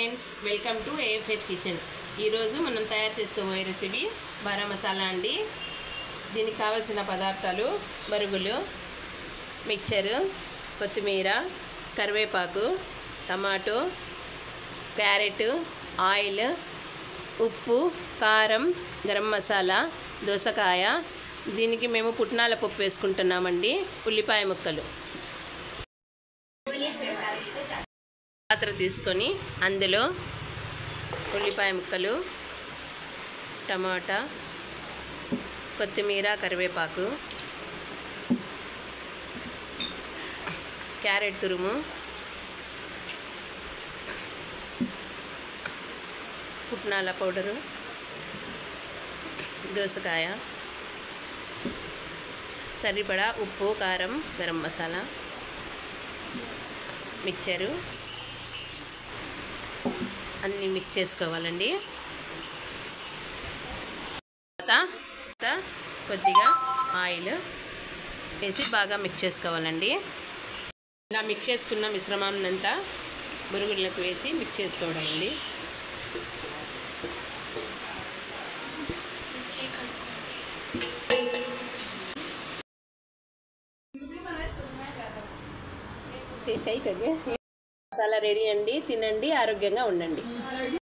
Friends, welcome to AFH kitchen. ఈరోజు మనం తయారు చేసుకోబోయే రెసిపీ బారా మసాలా అండి. దీనికి కావాల్సిన పదార్థాలు బరుగులు, మిక్చరు, కొత్తిమీర, కరివేపాకు, టమాటో, క్యారెట్, ఆయిల్, ఉప్పు, కారం, గరం మసాలా, దోసకాయ. దీనికి మేము పుట్నాల పప్పు వేసుకుంటున్నామండి. ఉల్లిపాయ ముక్కలు. పాత్ర తీసుకొని అందులో ఉల్లిపాయ ముక్కలు, టమాటా, కొత్తిమీర, కరివేపాకు, క్యారెట్ తురుము, పుట్నాల పౌడరు, దోసకాయ, సరిపడా ఉప్పు, కారం, గరం మసాలా, మిక్చరు అన్నీ మిక్స్ చేసుకోవాలండి. తర్వాత కొద్దిగా ఆయిల్ వేసి బాగా మిక్స్ చేసుకోవాలండి. ఇలా మిక్స్ చేసుకున్న మిశ్రమాన్ని అంతా బురుగులకు వేసి మిక్స్ చేసుకోవడం అండి. మసాలా రెడీ అండి. తినండి, ఆరోగ్యంగా ఉండండి.